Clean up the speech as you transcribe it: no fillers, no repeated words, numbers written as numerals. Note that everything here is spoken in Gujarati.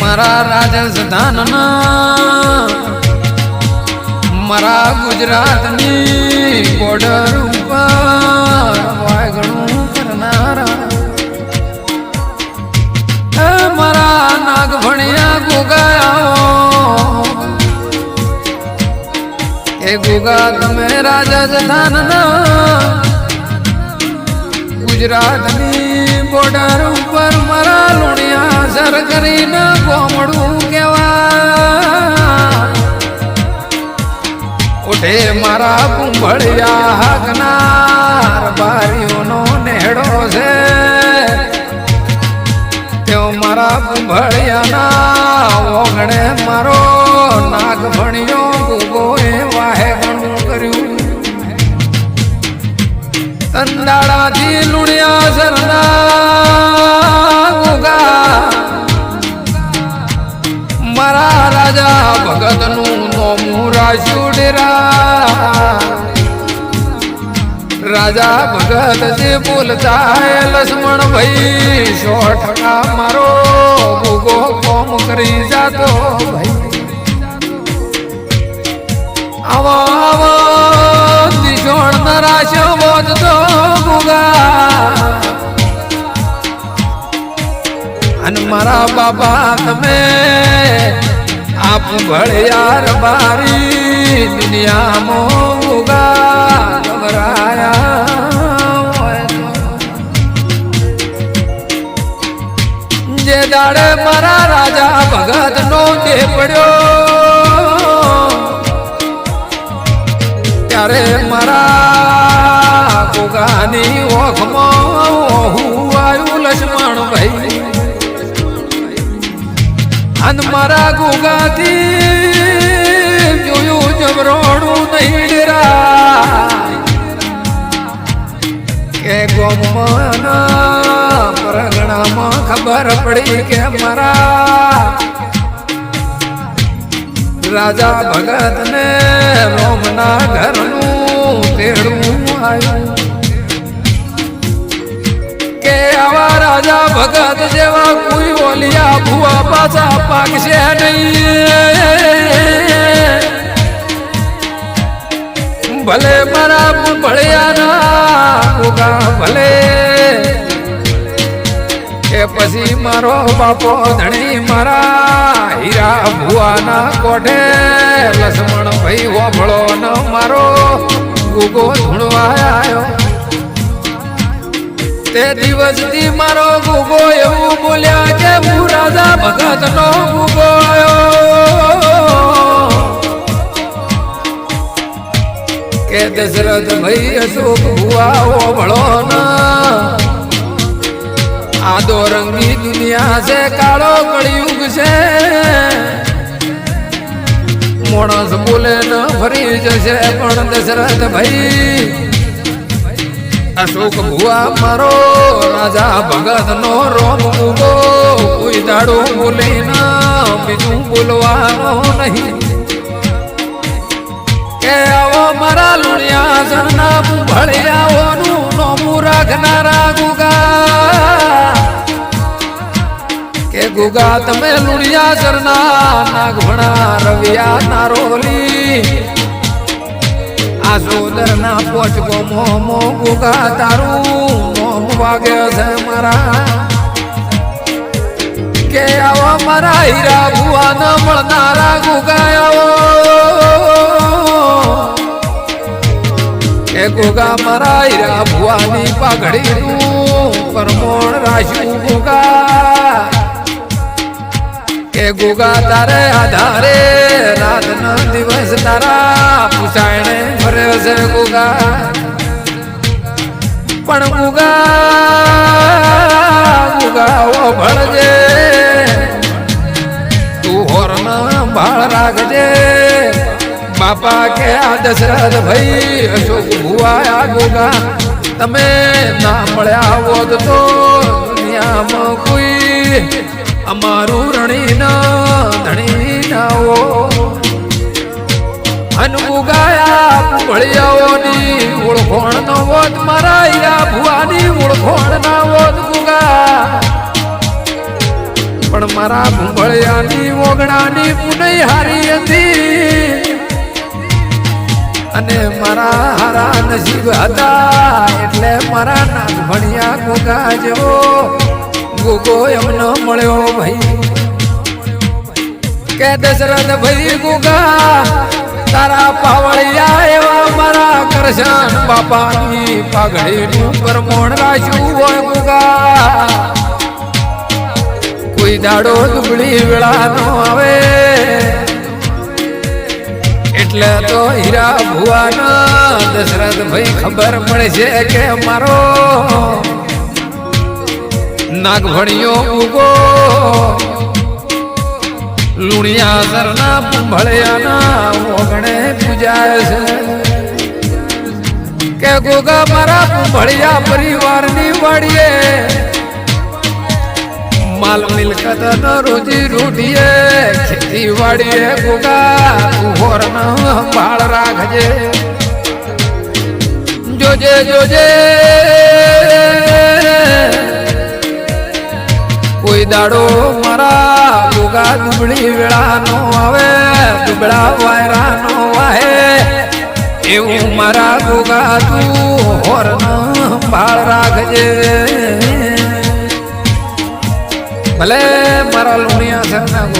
મારા રાજસ્થાનના મારા ગુજરાતની બોર્ડર ઉપર વાગણું કરનારા મારા નાગભણિયા ગોગાયા એ ગોગા તમે રાજસ્થાનના ગુજરાતની બોર્ડર ઉપર મારા લુણિયા સર કરીને ગોમડું કેવા ઉઠે મારા કુંભળિયા હાકનાર બારીઓનો નેડો છે તેઓ મારા કુંભળિયાના ઓગણે મારો નાગ ભણ્યો ગોગો એ વાહે ઘણું કર્યું અંદાડાથી લુણિયા સરના ગોગા મારા રાજા ભગતનું નોમું રાશ્યું ડેરા રાજા ભગત જે બોલતા લક્ષ્મણ ભાઈ 100% મારો ગોગો કોમ કરી જાતો ભાઈ આવો આવો દિશોણ નરાશ બોધતો ગોગા અને મારા બાબા તમે આપ ભળિયાર બારી દુનિયામાં ગોગા ગભરાયા જે દાડે મારા રાજા ભગત નો દેહ પડ્યો ત્યારે મારા ગોગાની ઓખમાં હું આવ્યું લક્ષ્મણ ભાઈ અને મારા ગોગાથી જોયું જબરોડું નહીં ડેરા કે ગોમના પરગણામાં ખબર પડી કે મારા રાજા ભગત ને રોમના ઘરનું તેડું આવ્યું કે આવા રાજા ભગત જેવા કોઈ ઓલિયા ભુવા પાછા પાકશે નહીં ભલે મારા ભળિયાના ગોગા ભલે કે પછી મારો બાપો ધણી મારા હીરા ભુવાના કોઠે લક્ષ્મણ ભાઈ હોભળો ન મારો ગોગો ધૂણવા આવ્યો તે દિવસથી મારો ગોગો એવું બોલ્યા કે હું રાજા ભગત નો ગોગો કે દશરથ ભાઈ અશોક ભુવા હોભળો ના આ દોરંગી દુનિયા છે કાળો કળિયુગ છે માણસ બોલે ન ફરી જશે પણ દશરથ ભાઈ અશોક ભુવા મારો રાજા ભગત નો રોમ ગોગો કોઈ દાડો બોલે ના બીજું બોલવાનો નહીં કે આવો મારા લુણિયા સરના ભળિયાઓનું નોમું રાખનારા ગોગા કે ગોગા તમે લુણિયા સરના નાગભણા રવિયા નારોલી આસોદર ના પોચકો મોમો ગોગા તારું નોમ વાગે છે મારા કે આવો મારા હીરા ભુવા ન મળનારા ગોગા આવો કે ગોગા મારા હીરા ભુવાની પાઘડી નું પરમોણ રાશ્યું ગોગા કે ગોગા તારે આધારે રાત ના દિવસ તારા પૂછાયણે ફરે છે ગોગા પણ ગોગા ઓ ભળજે તું હોરના ભાળ રાખજે બાપા કે આ દશરથ ભાઈ અશોક ભુવા ગોગા તમે ના મળ્યા હોત તો દુનિયામાં કોઈ અમારું રણી ના ધણી ના હો અનુગાયા ભળિયાઓની ઓળખોણ નો હોત મારા હીરા ભુવાની ઓળખોણ ના હોત ગુગા પણ મારા ભૂંગળિયાની ઓગણાની પુનઈ હારી હતી અને મારા હારા નસીબ હતા એટલે મારા નાગ ભણ્યા ગોગા જેવો ગોગો એમનો મળ્યો ભાઈ કે દશરથ ભાઈ ગોગા તારા પાવળિયા એવા મારા કરશન બાપાની પાઘડીનું પરમોણ રાખ્યું હોય ગોગા કોઈ દાડો દુબળી વેળા નો આવે એટલે તો હીરા ભુવાના દશરથ ભાઈ ખબર પડે છે કે મારો નાગભણિયો ઉગો લુણિયા સરના પુંભળિયાના ઓગણે પૂજાય છે કે ગોગા મારા પુંભળિયા પરિવારની વાડીએ માલ મિલકત ન રોજી રોટીએ ખેતી વાડીએ ગોગા તુહોર ન સંભાળ રાખજે જોજે જોજે કોઈ દાડો મારા ગોગા દુબળી વેળા નો આવે દુબળા વાયરા નો વાહે એવું મારા ગોગા તું હોર ન સંભાળ રાખજે ભલે મારા લુણિયા સરના